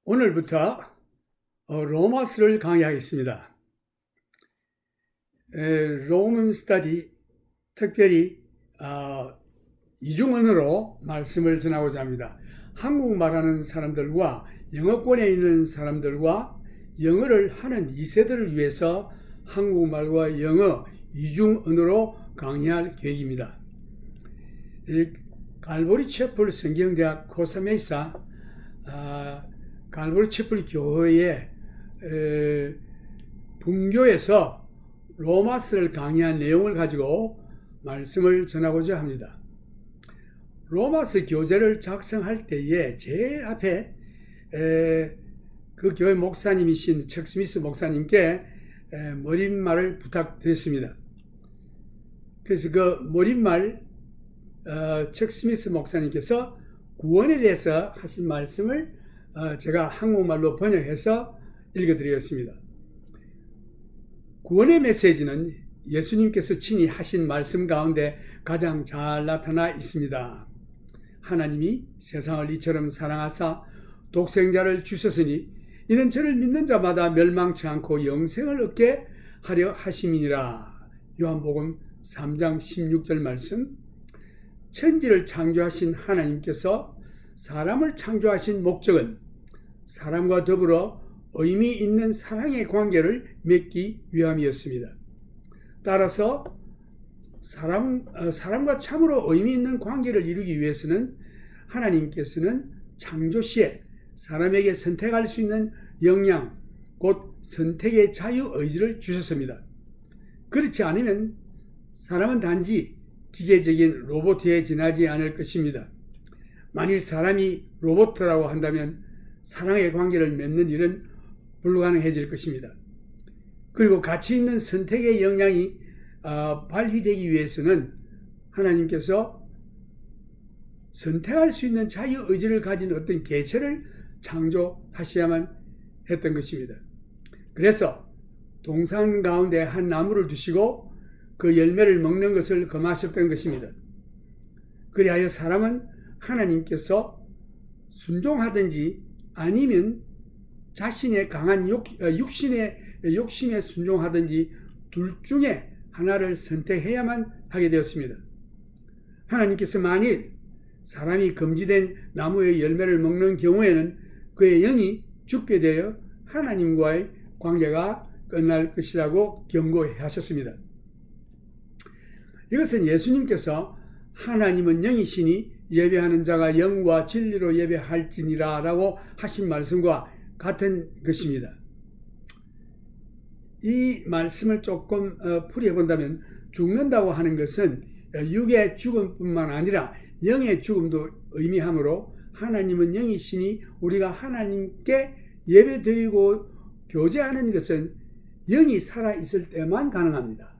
오늘부터 로마서를 강의하겠습니다. 로먼 스터디 특별히 이중언어로 말씀을 전하고자 합니다. 한국말하는 사람들과 영어권에 있는 사람들과 영어를 하는 2세들을 위해서 한국말과 영어 이중언어로 강의할 계획입니다. 갈보리 채플 성경대학 코사메사 갈보리 채플 교회의 분교에서 로마서를 강의한 내용을 가지고 말씀을 전하고자 합니다. 로마서 교재를 작성할 때에 제일 앞에 그 교회 목사님이신 척 스미스 목사님께 머릿말을 부탁드렸습니다. 그래서 그 머릿말 척 스미스 목사님께서 구원에 대해서 하신 말씀을 제가 한국말로 번역해서 읽어드리겠습니다. 구원의 메시지는 예수님께서 친히 하신 말씀 가운데 가장 잘 나타나 있습니다. 하나님이 세상을 이처럼 사랑하사 독생자를 주셨으니 이는 저를 믿는 자마다 멸망치 않고 영생을 얻게 하려 하심이니라. 요한복음 3장 16절 말씀. 천지를 창조하신 하나님께서 사람을 창조하신 목적은 사람과 더불어 의미 있는 사랑의 관계를 맺기 위함이었습니다. 따라서 사람과 참으로 의미 있는 관계를 이루기 위해서는 하나님께서는 창조 시에 사람에게 선택할 수 있는 역량, 곧 선택의 자유의지를 주셨습니다. 그렇지 않으면 사람은 단지 기계적인 로봇에 지나지 않을 것입니다. 만일 사람이 로봇이라고 한다면 사랑의 관계를 맺는 일은 불가능해질 것입니다. 그리고 가치 있는 선택의 역량이 발휘되기 위해서는 하나님께서 선택할 수 있는 자유의지를 가진 어떤 개체를 창조하셔야만 했던 것입니다. 그래서 동산 가운데 한 나무를 두시고 그 열매를 먹는 것을 금하셨던 것입니다. 그리하여 사람은 하나님께서 순종하든지 아니면 자신의 강한 육신의 욕심에 순종하든지 둘 중에 하나를 선택해야만 하게 되었습니다. 하나님께서 만일 사람이 금지된 나무의 열매를 먹는 경우에는 그의 영이 죽게 되어 하나님과의 관계가 끝날 것이라고 경고하셨습니다. 이것은 예수님께서 하나님은 영이시니 예배하는 자가 영과 진리로 예배할지니라 라고 하신 말씀과 같은 것입니다. 이 말씀을 조금 풀이해본다면 죽는다고 하는 것은 육의 죽음뿐만 아니라 영의 죽음도 의미하므로 하나님은 영이시니 우리가 하나님께 예배드리고 교제하는 것은 영이 살아있을 때만 가능합니다.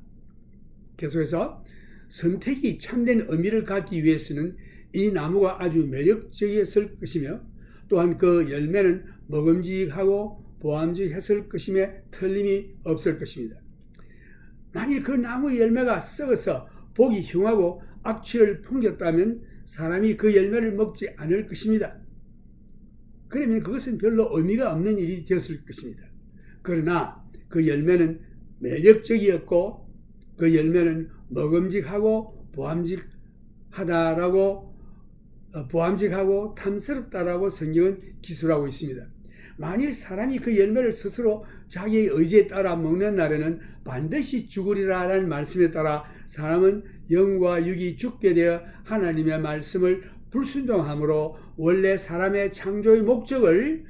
계속해서 선택이 참된 의미를 갖기 위해서는 이 나무가 아주 매력적이었을 것이며 또한 그 열매는 먹음직하고 보암직했을 것임에 틀림이 없을 것입니다. 만일 그 나무의 열매가 썩어서 보기 흉하고 악취를 풍겼다면 사람이 그 열매를 먹지 않을 것입니다. 그러면 그것은 별로 의미가 없는 일이 되었을 것입니다. 그러나 그 열매는 매력적이었고 그 열매는 먹음직하고 보암직하고 탐스럽다라고 성경은 기술하고 있습니다. 만일 사람이 그 열매를 스스로 자기의 의지에 따라 먹는 날에는 반드시 죽으리라는 말씀에 따라 사람은 영과 육이 죽게 되어 하나님의 말씀을 불순종함으로 원래 사람의 창조의 목적을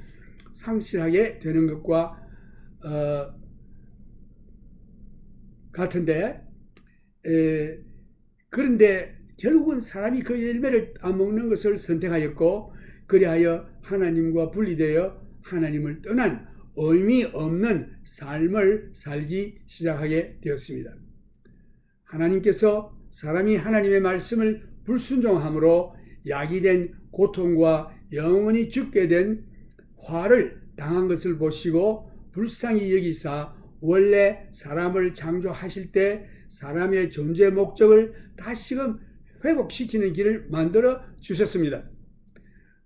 상실하게 되는 것과 같은데 그런데 결국은 사람이 그 열매를 안 먹는 것을 선택하였고 그리하여 하나님과 분리되어 하나님을 떠난 의미 없는 삶을 살기 시작하게 되었습니다. 하나님께서 사람이 하나님의 말씀을 불순종함으로 야기된 고통과 영원히 죽게 된 화를 당한 것을 보시고 불쌍히 여기사 원래 사람을 창조하실 때 사람의 존재 목적을 다시금 회복시키는 길을 만들어 주셨습니다.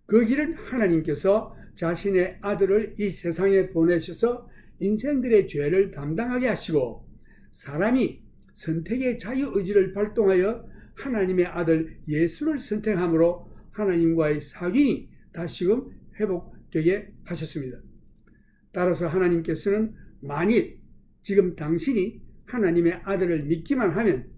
그 길은 하나님께서 자신의 아들을 이 세상에 보내셔서 인생들의 죄를 담당하게 하시고 사람이 선택의 자유의지를 발동하여 하나님의 아들 예수를 선택함으로 하나님과의 사귐이 다시금 회복되게 하셨습니다. 따라서 하나님께서는 만일 지금 당신이 하나님의 아들을 믿기만 하면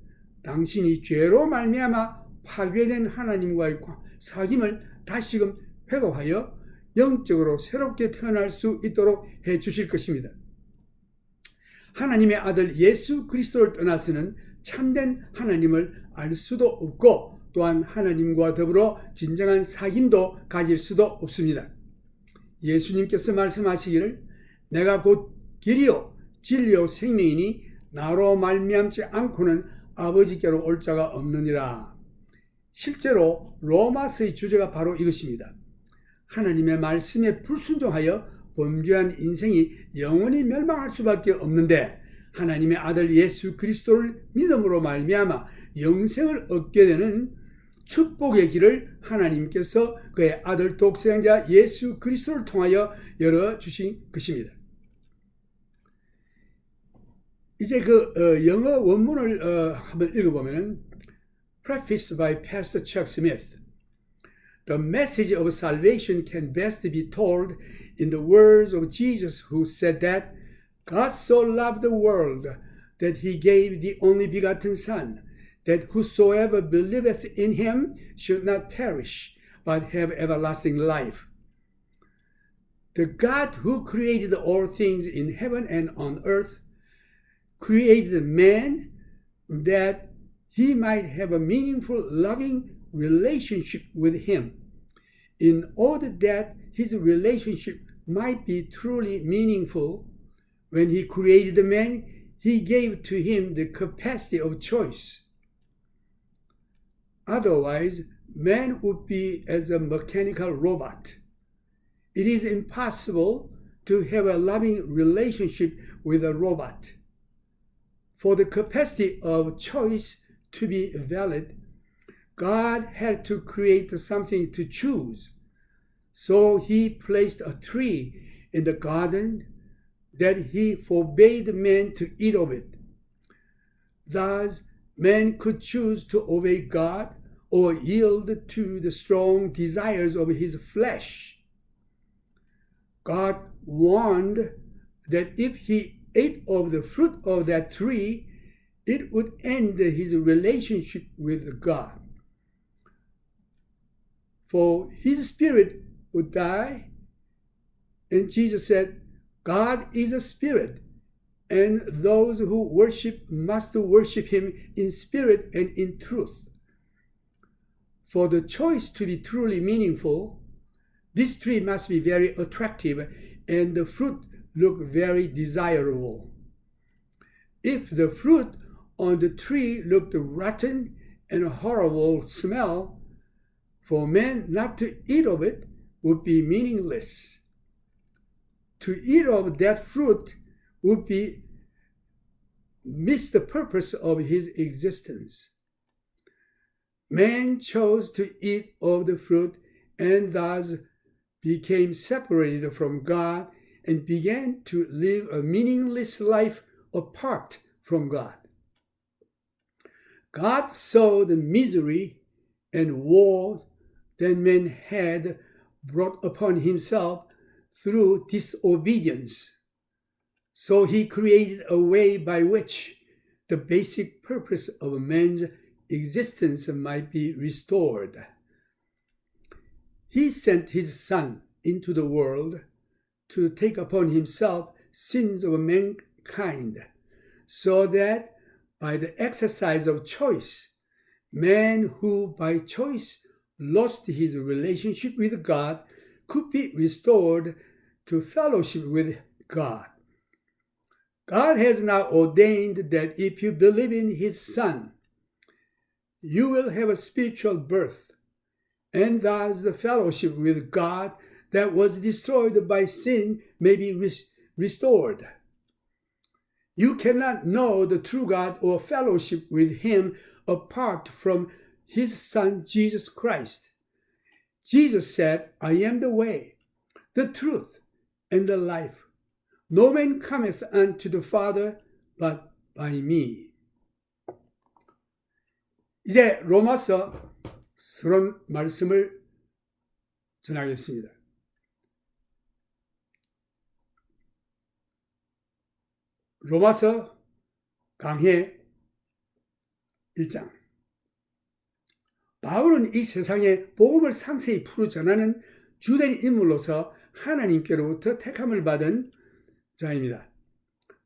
당신이 죄로 말미암아 파괴된 하나님과의 사귐을 다시금 회복하여 영적으로 새롭게 태어날 수 있도록 해 주실 것입니다. 하나님의 아들 예수 그리스도를 떠나서는 참된 하나님을 알 수도 없고 또한 하나님과 더불어 진정한 사귐도 가질 수도 없습니다. 예수님께서 말씀하시기를 내가 곧 길이요 진리요 생명이니 나로 말미암지 않고는 아버지께로 올 자가 없느니라. 실제로 로마서의 주제가 바로 이것입니다. 하나님의 말씀에 불순종하여 범죄한 인생이 영원히 멸망할 수밖에 없는데 하나님의 아들 예수 그리스도를 믿음으로 말미암아 영생을 얻게 되는 축복의 길을 하나님께서 그의 아들 독생자 예수 그리스도를 통하여 열어주신 것입니다. 이제 영어 원문을 한번 읽어보면 Preface by Pastor Chuck Smith. The message of salvation can best be told in the words of Jesus who said that God so loved the world that he gave the only begotten Son, that whosoever believeth in him should not perish, but have everlasting life. The God who created all things in heaven and on earth created man that he might have a meaningful, loving relationship with him. In order that his relationship might be truly meaningful, when he created the man, he gave to him the capacity of choice. Otherwise, man would be as a mechanical robot. It is impossible to have a loving relationship with a robot. For the capacity of choice to be valid, God had to create something to choose. So he placed a tree in the garden that he forbade man to eat of it. Thus, man could choose to obey God or yield to the strong desires of his flesh. God warned that if he ate of the fruit of that tree, it would end his relationship with God. For his spirit would die. And Jesus said, God is a spirit, and those who worship must worship him in spirit and in truth. For the choice to be truly meaningful, this tree must be very attractive and the fruit look very desirable. If the fruit on the tree looked rotten and horrible smell, for man not to eat of it would be meaningless. To eat of that fruit would be miss the purpose of his existence. Man chose to eat of the fruit and thus became separated from God and began to live a meaningless life apart from God. God saw the misery and woe that man had brought upon himself through disobedience. So he created a way by which the basic purpose of man's existence might be restored. He sent his Son into the world to take upon himself sins of mankind, so that by the exercise of choice, man who by choice lost his relationship with God could be restored to fellowship with God. God has now ordained that if you believe in his Son, you will have a spiritual birth, and thus the fellowship with God that was destroyed by sin may be restored. You cannot know the true God or fellowship with him apart from his Son, Jesus Christ. Jesus said, I am the way, the truth, and the life. No man cometh unto the Father but by me. 이제 로마서 서론 말씀을 전하겠습니다. 로마서 강해 1장. 바울은 이 세상에 복음을 상세히 풀어 전하는 주된 인물로서 하나님께로부터 택함을 받은 자입니다.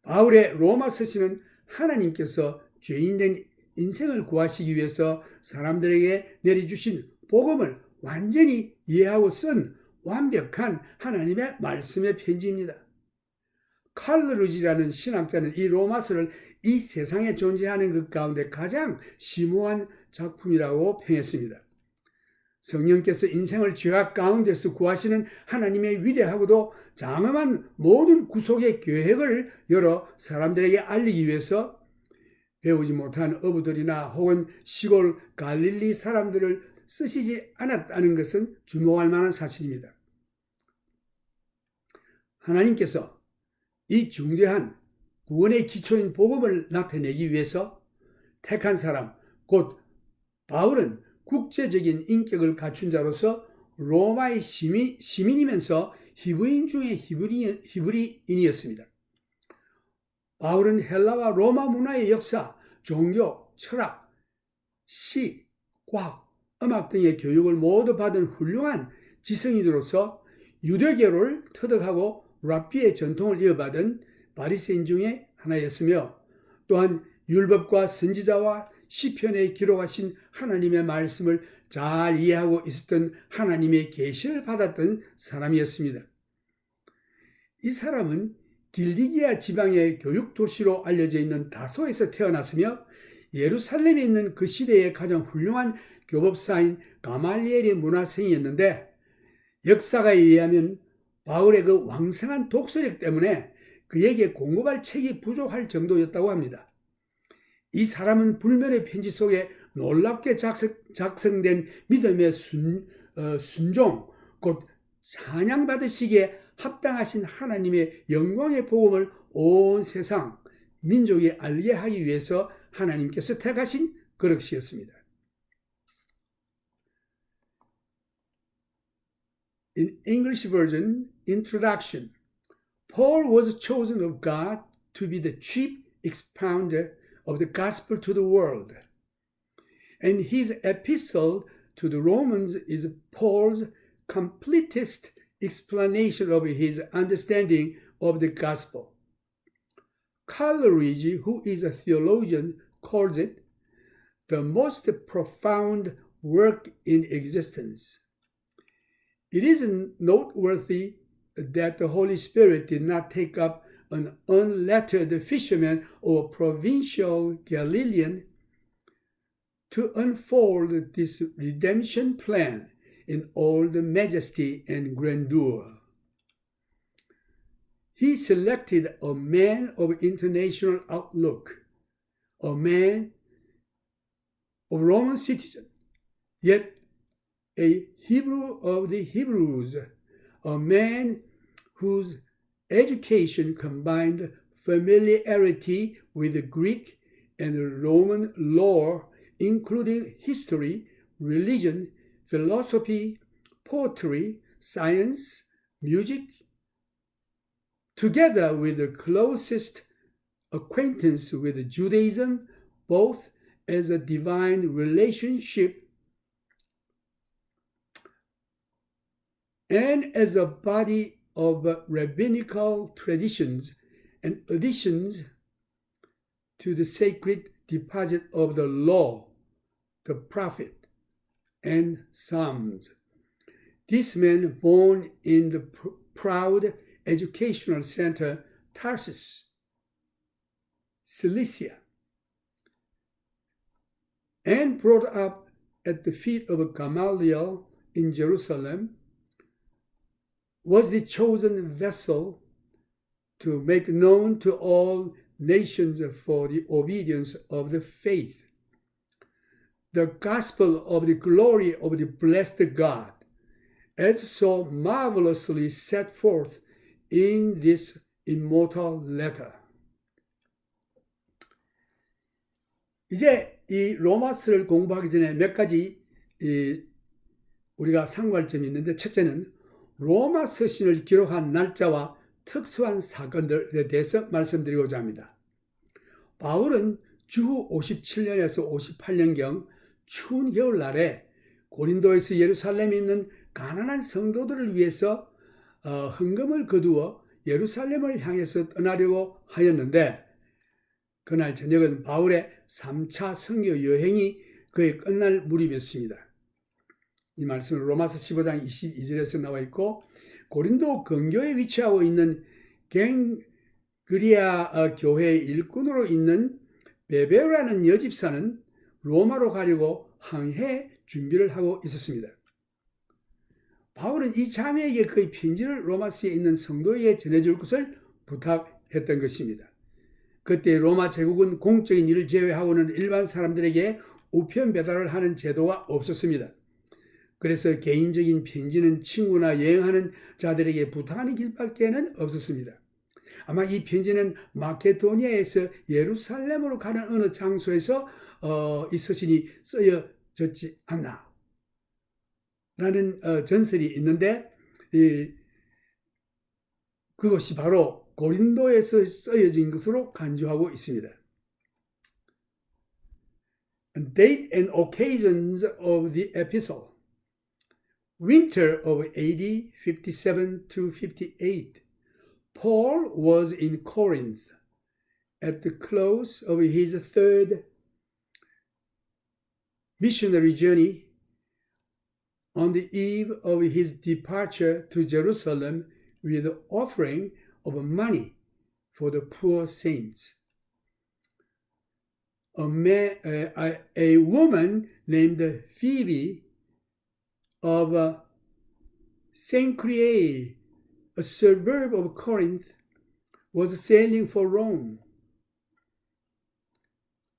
바울의 로마 서신은 하나님께서 죄인된 인생을 구하시기 위해서 사람들에게 내려주신 복음을 완전히 이해하고 쓴 완벽한 하나님의 말씀의 편지입니다. 칼르루지라는 신학자는 이 로마서를 이 세상에 존재하는 것 가운데 가장 심오한 작품이라고 평했습니다. 성령께서 인생을 죄악 가운데서 구하시는 하나님의 위대하고도 장엄한 모든 구속의 계획을 여러 사람들에게 알리기 위해서 배우지 못한 어부들이나 혹은 시골 갈릴리 사람들을 쓰시지 않았다는 것은 주목할 만한 사실입니다. 하나님께서 이 중대한 구원의 기초인 복음을 나타내기 위해서 택한 사람, 곧 바울은 국제적인 인격을 갖춘 자로서 로마의 시민이면서 히브리인 중에 히브리인이었습니다. 바울은 헬라와 로마 문화의 역사, 종교, 철학, 시, 과학, 음악 등의 교육을 모두 받은 훌륭한 지성인으로서 유대교를 터득하고 랍비의 전통을 이어받은 바리새인 중에 하나였으며 또한 율법과 선지자와 시편에 기록하신 하나님의 말씀을 잘 이해하고 있었던 하나님의 계시를 받았던 사람이었습니다. 이 사람은 길리기아 지방의 교육도시로 알려져 있는 다소에서 태어났으며 예루살렘에 있는 그 시대의 가장 훌륭한 교법사인 가말리엘의 문화생이었는데 역사가에 의하면 바울의 그 왕성한 독서력 때문에 그에게 공급할 책이 부족할 정도였다고 합니다. 이 사람은 불멸의 편지 속에 놀랍게 작성된 믿음의 순종, 곧 찬양받으시기에 합당하신 하나님의 영광의 복음을 온 세상 민족이 알게 하기 위해서 하나님께서 택하신 그릇이었습니다. In English version, introduction, Paul was chosen of God to be the chief expounder of the gospel to the world. And his epistle to the Romans is Paul's completest explanation of his understanding of the gospel. Coleridge, who is a theologian, calls it the most profound work in existence. It is noteworthy that the Holy Spirit did not take up an unlettered fisherman or provincial Galilean to unfold this redemption plan in all the majesty and grandeur. He selected a man of international outlook, a man of Roman citizen, yet a Hebrew of the Hebrews, a man whose education combined familiarity with Greek and Roman lore, including history, religion, philosophy, poetry, science, music, together with the closest acquaintance with Judaism, both as a divine relationship and as a body of rabbinical traditions and additions to the sacred deposit of the law, the prophet, and Psalms. This man, born in the proud educational center Tarsus, Cilicia, and brought up at the feet of Gamaliel in Jerusalem, was the chosen vessel to make known to all nations for the obedience of the faith the gospel of the glory of the blessed God, as so marvelously set forth in this immortal letter. 이제 이 로마서를 공부하기 전에 몇 가지 우리가 상고할 점이 있는데, 첫째는 로마 서신을 기록한 날짜와 특수한 사건들에 대해서 말씀드리고자 합니다. 바울은 주후 57년에서 58년경 추운 겨울날에 고린도에서 예루살렘에 있는 가난한 성도들을 위해서 헌금을 거두어 예루살렘을 향해서 떠나려고 하였는데, 그날 저녁은 바울의 3차 선교 여행이 거의 끝날 무렵이었습니다. 이 말씀은 로마서 15장 22절에서 나와 있고, 고린도 근교에 위치하고 있는 갱그리아 교회의 일꾼으로 있는 베베라는 여집사는 로마로 가려고 항해 준비를 하고 있었습니다. 바울은 이 자매에게 그의 편지를 로마서에 있는 성도에게 전해줄 것을 부탁했던 것입니다. 그때 로마 제국은 공적인 일을 제외하고는 일반 사람들에게 우편 배달을 하는 제도가 없었습니다. 그래서 개인적인 편지는 친구나 여행하는 자들에게 부탁하는 길밖에는 없었습니다. 아마 이 편지는 마케도니아에서 예루살렘으로 가는 어느 장소에서 이 서신이 쓰여졌지 않나 라는 전설이 있는데, 그것이 바로 고린도에서 쓰여진 것으로 간주하고 있습니다. Date and occasions of the epistle. Winter of AD 57 to 58. Paul was in Corinth at the close of his third missionary journey on the eve of his departure to Jerusalem with the offering of money for the poor saints. A woman named Phoebe of Cenchreae, a suburb of Corinth, was sailing for Rome.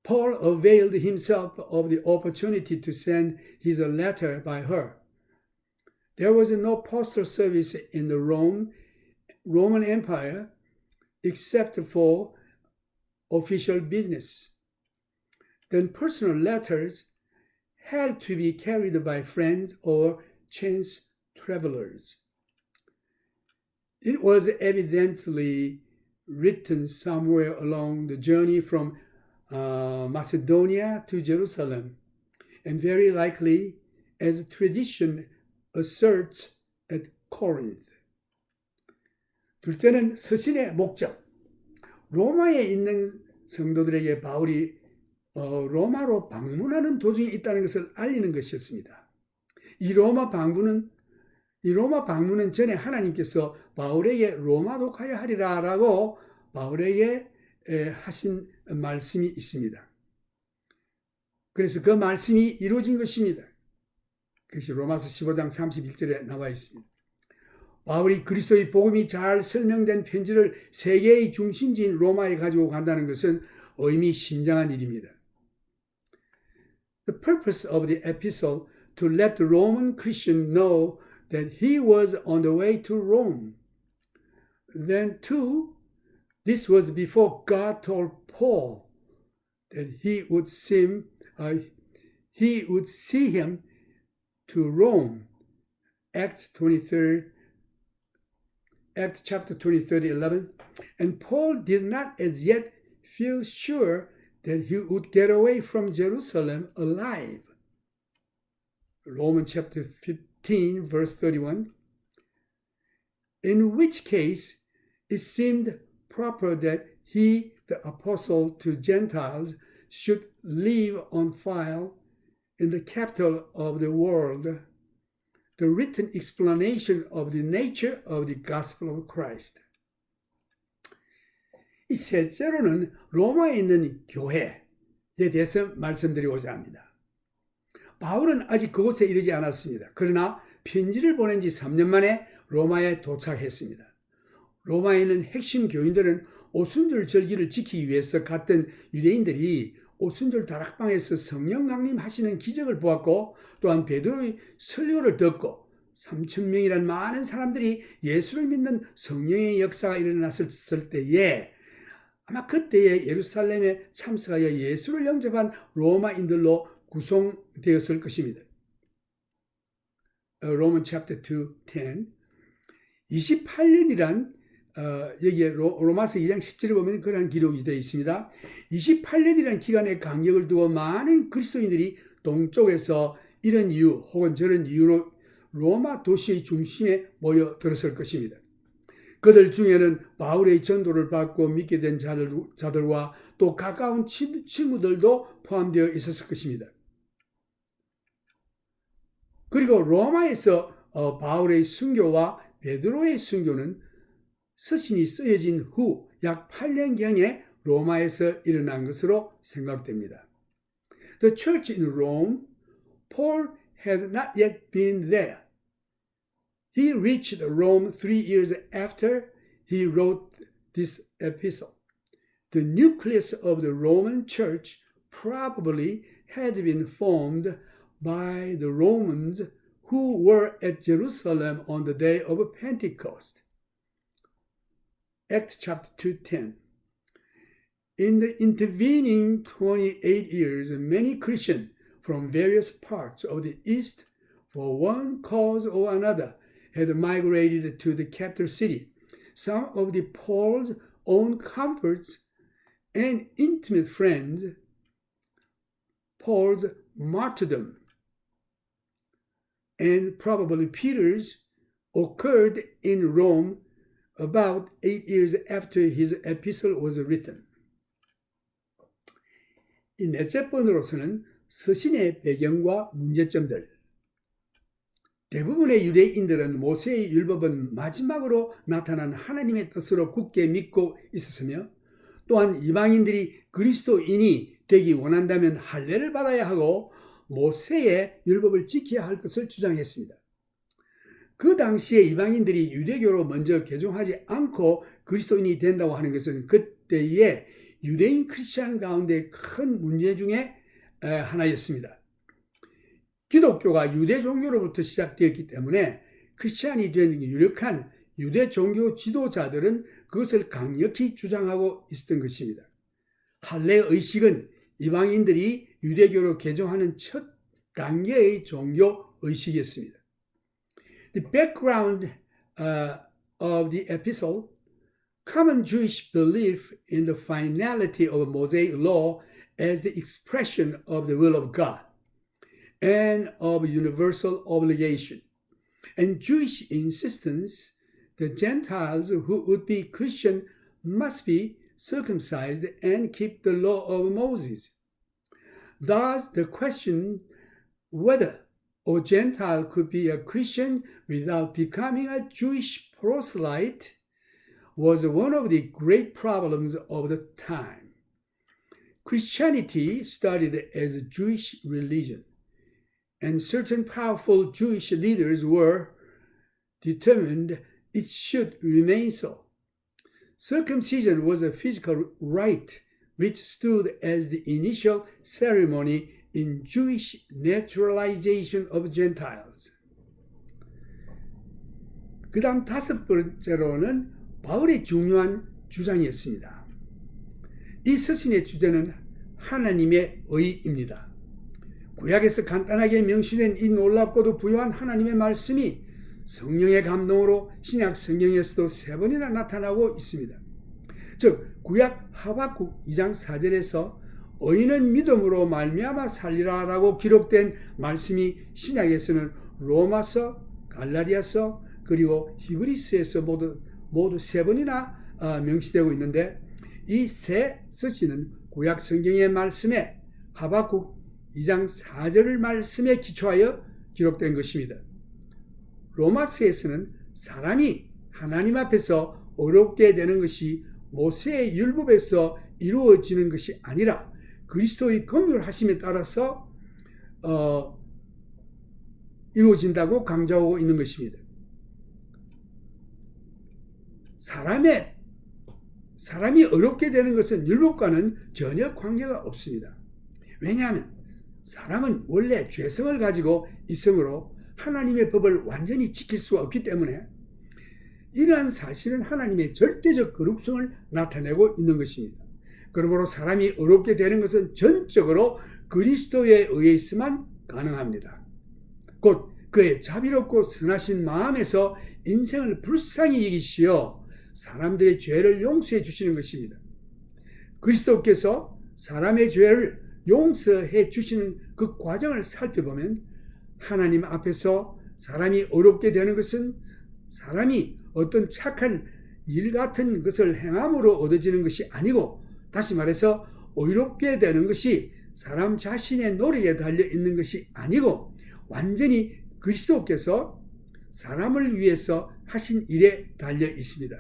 Paul availed himself of the opportunity to send his letter by her. There was no postal service in the Roman Empire except for official business. Then personal letters had to be carried by friends or chance travelers. It was evidently written somewhere along the journey from Macedonia to Jerusalem, and very likely, as tradition asserts, at Corinth. 둘째는 서신의 목적. 로마에 있는 성도들에게 바울이 로마로 방문하는 도중에 있다는 것을 알리는 것이었습니다. 이 로마 방문은 전에 하나님께서 바울에게 로마로 가야 하리라라고 바울에게 하신 말씀이 있습니다. 그래서 그 말씀이 이루어진 것입니다. 그것이 로마서 15장 31절에 나와 있습니다. 바울이 그리스도의 복음이 잘 설명된 편지를 세계의 중심지인 로마에 가지고 간다는 것은 의미심장한 일입니다. The purpose of the epistle to let the Roman Christian know that he was on the way to Rome. Then too, this was before God told Paul that he would see him to Rome. Acts chapter 23, 11. And Paul did not as yet feel sure that he would get away from Jerusalem alive. Romans chapter 15, verse 31. In which case, it seemed proper that he, the apostle to Gentiles, should leave on file in the capital of the world the written explanation of the nature of the gospel of Christ. 이 셋째로는 로마에 있는 교회에 대해서 말씀드리고자 합니다. 바울은 아직 그곳에 이르지 않았습니다. 그러나 편지를 보낸 지 3년 만에 로마에 도착했습니다. 로마에 있는 핵심 교인들은 오순절 절기를 지키기 위해서 갔던 유대인들이 오순절 다락방에서 성령 강림하시는 기적을 보았고, 또한 베드로의 설교를 듣고 3,000명이란 많은 사람들이 예수를 믿는 성령의 역사가 일어났을 때에 아마 그때에 예루살렘에 참석하여 예수를 영접한 로마인들로 구성되었을 것입니다. Roman chapter 2, 10. 28년이란 여기에 로마서 2장 10절에 보면 그러한 기록이 되어 있습니다. 28년이라는 기간의 간격을 두고 많은 그리스도인들이 동쪽에서 이런 이유 혹은 저런 이유로 로마 도시의 중심에 모여들었을 것입니다. 그들 중에는 바울의 전도를 받고 믿게 된 자들과 또 가까운 친구들도 포함되어 있었을 것입니다. 그리고 로마에서 바울의 순교와 베드로의 순교는 서신이 쓰여진 후 약 8년경에 로마에서 일어난 것으로 생각됩니다. The church in Rome, Paul had not yet been there. He reached Rome 3 years after he wrote this epistle. The nucleus of the Roman church probably had been formed by the Romans who were at Jerusalem on the day of Pentecost. Acts chapter 2:10. In the intervening 28 years, many Christians from various parts of the East, for one cause or another, had migrated to the capital city. Some of the Paul's own converts and intimate friends, Paul's martyrdom, and probably Peter's, occurred in Rome about 8 years after his epistle was written. 이 넷째 번으로서는 서신의 배경과 문제점들. 대부분의 유대인들은 모세의 율법은 마지막으로 나타난 하나님의 뜻으로 굳게 믿고 있었으며 또한 이방인들이 그리스도인이 되기 원한다면 할례를 받아야 하고 모세의 율법을 지켜야 할 것을 주장했습니다. 그 당시에 이방인들이 유대교로 먼저 개종하지 않고 그리스도인이 된다고 하는 것은 그때의 유대인 크리스찬 가운데 큰 문제 중에 하나였습니다. 기독교가 유대 종교로부터 시작되었기 때문에 크리스찬이 된 유력한 유대 종교 지도자들은 그것을 강력히 주장하고 있었던 것입니다. 할례 의식은 이방인들이 유대교로 개종하는 첫 단계의 종교 의식이었습니다. The background of the epistle, common Jewish belief in the finality of Mosaic law as the expression of the will of God and of universal obligation, and Jewish insistence that Gentiles who would be Christian must be circumcised and keep the law of Moses. Thus, the question whether a Gentile could be a Christian without becoming a Jewish proselyte was one of the great problems of the time. Christianity started as a Jewish religion, and certain powerful Jewish leaders were determined it should remain so. Circumcision was a physical rite which stood as the initial ceremony in Jewish naturalization of Gentiles. 그 다음 다섯 번째로는 바울의 중요한 주장이었습니다. 이 서신의 주제는 하나님의 의입니다. 구약에서 간단하게 명시된 이 놀랍고도 부유한 하나님의 말씀이 성령의 감동으로 신약 성경에서도 3번이나 나타나고 있습니다. 즉 구약 하박국 2장 4절에서 의인은 믿음으로 말미암아 살리라 라고 기록된 말씀이 신약에서는 로마서, 갈라디아서 그리고 히브리서에서 모두 3번이나 명시되고 있는데 이 세 서신은 구약 성경의 말씀에 하박국 2장 4절 말씀에 기초하여 기록된 것입니다. 로마서에서는 사람이 하나님 앞에서 어렵게 되는 것이 모세의 율법에서 이루어지는 것이 아니라 그리스도의 긍휼하심에 따라서 이루어진다고 강조하고 있는 것입니다. 사람이 어렵게 되는 것은 율법과는 전혀 관계가 없습니다. 왜냐하면 사람은 원래 죄성을 가지고 있으므로 하나님의 법을 완전히 지킬 수가 없기 때문에 이러한 사실은 하나님의 절대적 거룩성을 나타내고 있는 것입니다. 그러므로 사람이 어렵게 되는 것은 전적으로 그리스도에 의해 있어만 가능합니다. 곧 그의 자비롭고 선하신 마음에서 인생을 불쌍히 여기시어 사람들의 죄를 용서해 주시는 것입니다. 그리스도께서 사람의 죄를 용서해 주시는 그 과정을 살펴보면 하나님 앞에서 사람이 어렵게 되는 것은 사람이 어떤 착한 일 같은 것을 행함으로 얻어지는 것이 아니고, 다시 말해서 의롭게 되는 것이 사람 자신의 노력에 달려 있는 것이 아니고 완전히 그리스도께서 사람을 위해서 하신 일에 달려 있습니다.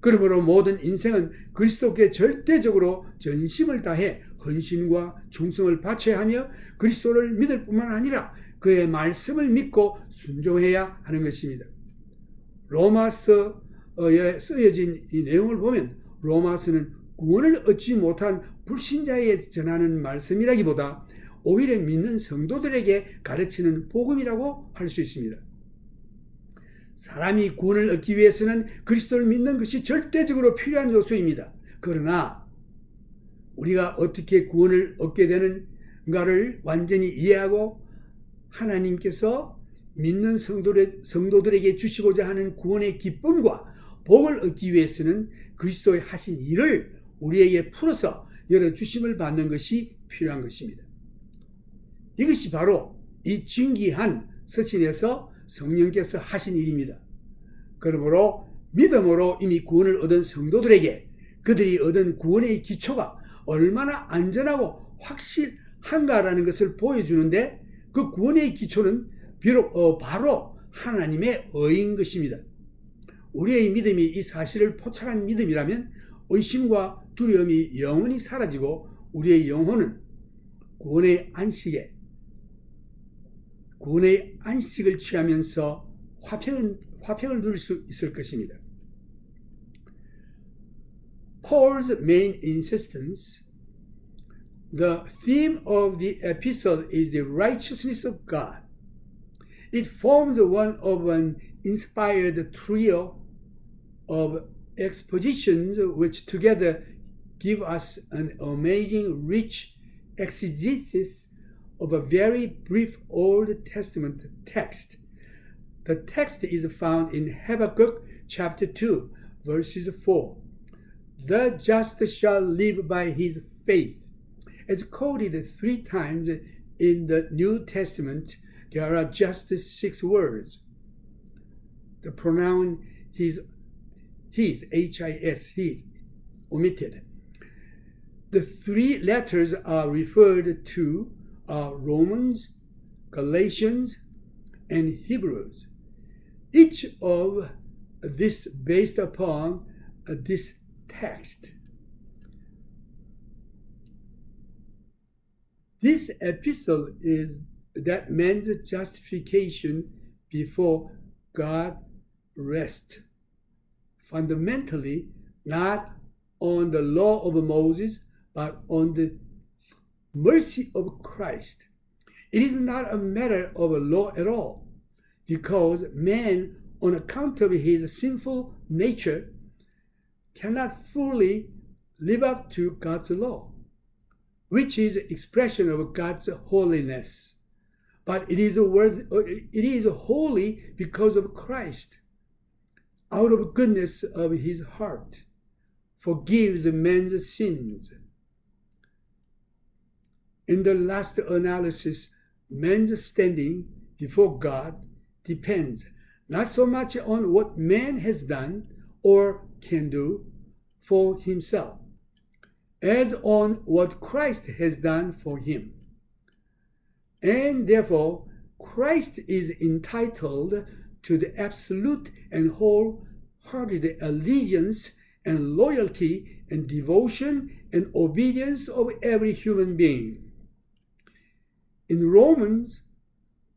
그러므로 모든 인생은 그리스도께 절대적으로 전심을 다해 헌신과 충성을 바쳐야 하며 그리스도를 믿을 뿐만 아니라 그의 말씀을 믿고 순종해야 하는 것입니다. 로마서에 쓰여진 이 내용을 보면 로마서는 구원을 얻지 못한 불신자에게 전하는 말씀이라기보다 오히려 믿는 성도들에게 가르치는 복음이라고 할 수 있습니다. 사람이 구원을 얻기 위해서는 그리스도를 믿는 것이 절대적으로 필요한 요소입니다. 그러나 우리가 어떻게 구원을 얻게 되는가를 완전히 이해하고 하나님께서 믿는 성도들에게 주시고자 하는 구원의 기쁨과 복을 얻기 위해서는 그리스도의 하신 일을 우리에게 풀어서 열어주심을 받는 것이 필요한 것입니다. 이것이 바로 이 진귀한 서신에서 성령께서 하신 일입니다. 그러므로 믿음으로 이미 구원을 얻은 성도들에게 그들이 얻은 구원의 기초가 얼마나 안전하고 확실한가라는 것을 보여주는데, 그 구원의 기초는 비록 바로 하나님의 의인 것입니다. 우리의 믿음이 이 사실을 포착한 믿음이라면 의심과 두려움이 영원히 사라지고 우리의 영혼은 구원의 안식을 취하면서 화평을 누릴 수 있을 것입니다. Paul's main insistence, the theme of the epistle is the righteousness of God. It forms one of an inspired trio of expositions which together give us an amazing rich exegesis of a very brief Old Testament text. The text is found in Habakkuk chapter 2, verses 4. The just shall live by his faith. As quoted 3 times in the New Testament, there are just 6 words. The pronoun his, H-I-S, his, omitted. The 3 letters are referred to are Romans, Galatians, and Hebrews. Each of this based upon this text. This epistle is that man's justification before God rests fundamentally not on the law of Moses, but on the mercy of Christ. It is not a matter of a law at all, because man, on account of his sinful nature, cannot fully live up to God's law, which is expression of God's holiness. But it is holy because of Christ, out of goodness of his heart, forgives man's sins. In the last analysis, man's standing before God depends not so much on what man has done or can do for himself, as on what Christ has done for him. And therefore, Christ is entitled to the absolute and wholehearted allegiance and loyalty and devotion and obedience of every human being. In Romans,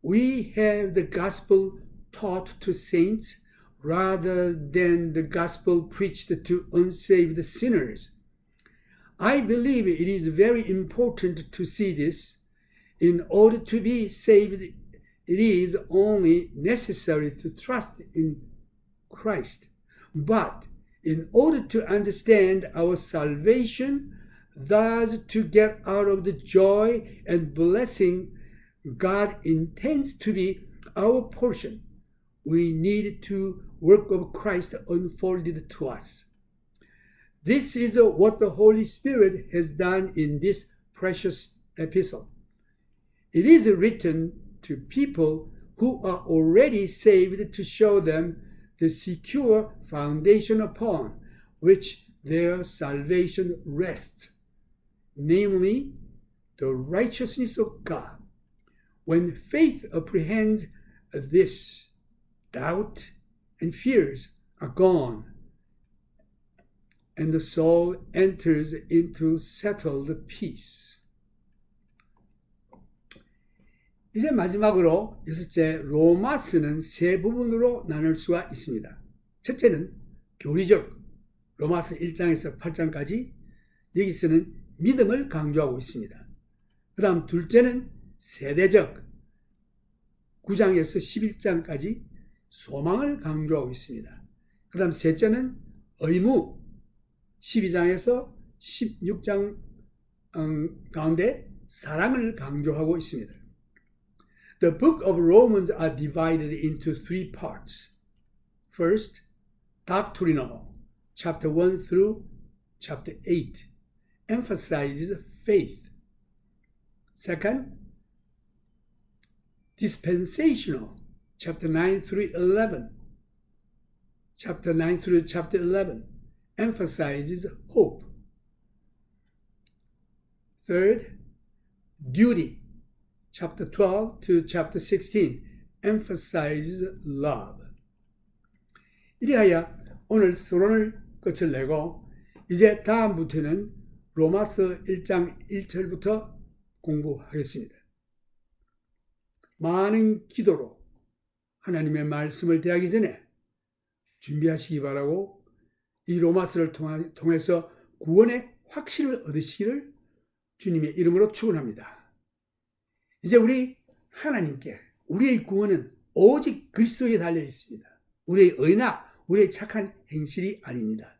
we have the gospel taught to saints rather than the gospel preached to unsaved sinners. I believe it is very important to see this. In order to be saved it is only necessary to trust in Christ. But in order to understand our salvation, thus to get out of the joy and blessing God intends to be our portion, we need to work of Christ unfolded to us. This is what the Holy Spirit has done in this precious epistle. It is written to people who are already saved to show them the secure foundation upon which their salvation rests, namely the righteousness of God. When faith apprehends this, doubt and fears are gone, and the soul enters into settled peace. 이제 마지막으로 여섯째, 로마서는 세 부분으로 나눌 수가 있습니다. 첫째는 교리적, 로마서 1장에서 8장까지 여기서는 믿음을 강조하고 있습니다. 그 다음 둘째는 세대적, 9장에서 11장까지 소망을 강조하고 있습니다. 그 다음 셋째는 의무, 12장에서 16장 가운데 사랑을 강조하고 있습니다. The book of Romans are divided into three parts. First, doctrinal, chapter 1 through chapter 8, emphasizes faith. Second, dispensational, chapter 9 through 11. Chapter 9 through chapter 11 emphasizes hope. Third, duty, chapter 12 to chapter 16 emphasizes love. 이리하여 오늘 서론을 끝을 내고 이제 다음부터는 로마서 1장 1절부터 공부하겠습니다. 많은 기도로 하나님의 말씀을 대하기 전에 준비하시기 바라고 이 로마서를 통해서 구원의 확신을 얻으시기를 주님의 이름으로 축원합니다. 이제 우리 하나님께 우리의 구원은 오직 그리스도에 달려 있습니다. 우리의 의나 우리의 착한 행실이 아닙니다.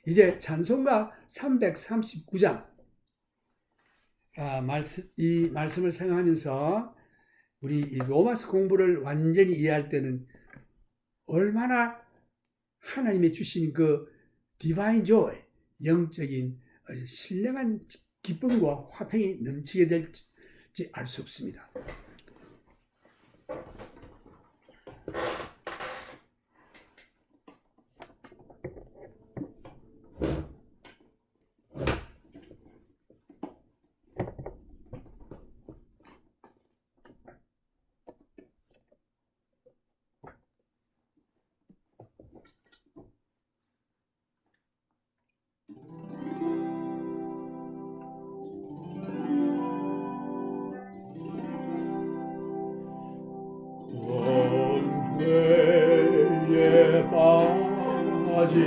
이제 찬송가 339장 이 말씀을 생각하면서 우리 이 로마서 공부를 완전히 이해할 때는 얼마나 하나님의 주신 그 디바인 조이, 영적인 신령한 기쁨과 화평이 넘치게 될지 알 수 없습니다. 죄에 빠진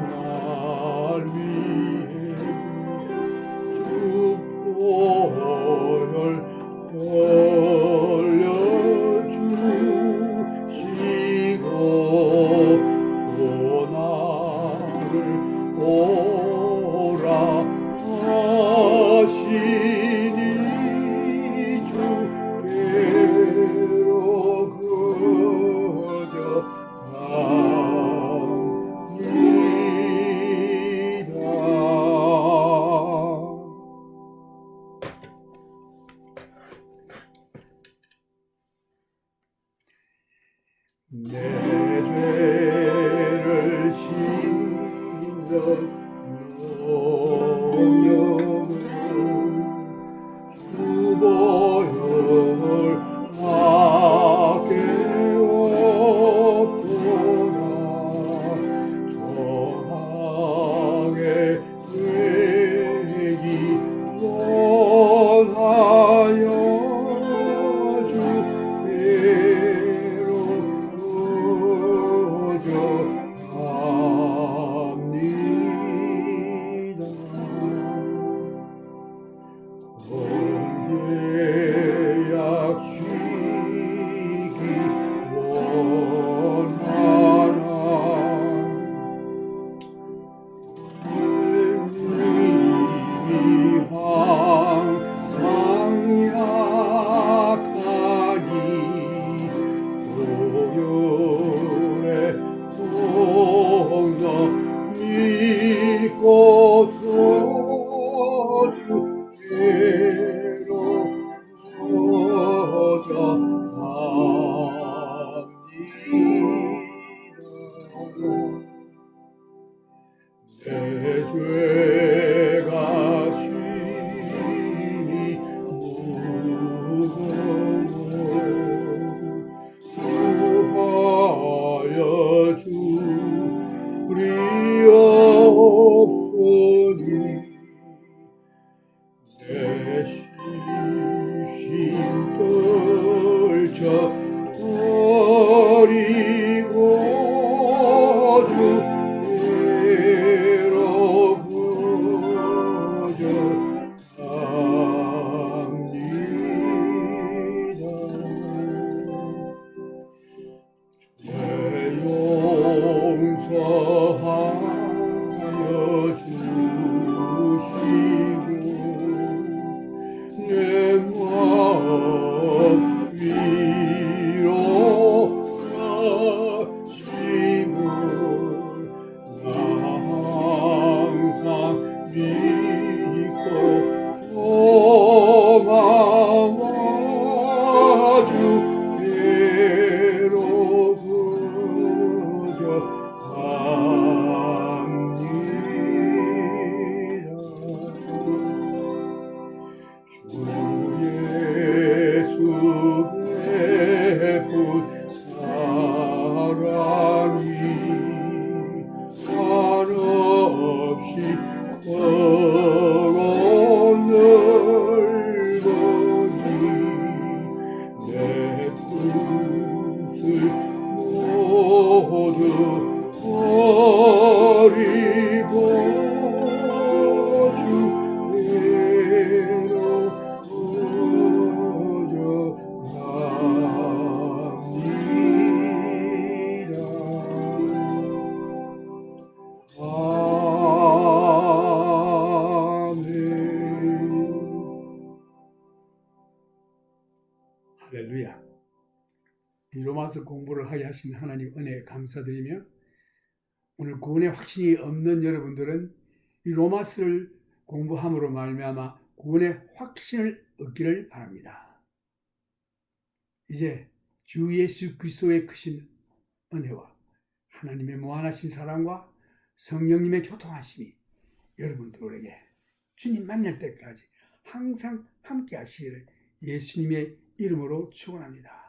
날 위해 축복을 올려주시고 또 나를 오라 하시니 주께로 그저 내 죄를 씻는 농염을 주보혈 밖에 없도다. 정하게 되기 원하여 주께로 구조합니다. 언제약 믿고서 주께로 내 죄가 심히 무거워 구하여 주리옵소니 내 시신 떨쳐 버리고 주께로 거저갑니다. 죄 용서하여 주시고 내 마음 위로하심을 나 항상 믿고 도망와 주께로 거저갑니다. 주 예수 베푼 사랑이 한없이 크고 넓으니 내 뜻을 모두 버리고 주께로 아멘. 할렐루야. 이 로마서 공부를 하게 하신 하나님 은혜에 감사드리며 오늘 구원의 확신이 없는 여러분들은 이 로마서를 공부함으로 말미암아 구원의 확신을 얻기를 바랍니다. 이제 주 예수 그리스도의 크신 은혜와 하나님의 무한하신 사랑과 성령님의 교통하심이 여러분들에게 주님 만날 때까지 항상 함께 하시기를 예수님의 이름으로 축원합니다.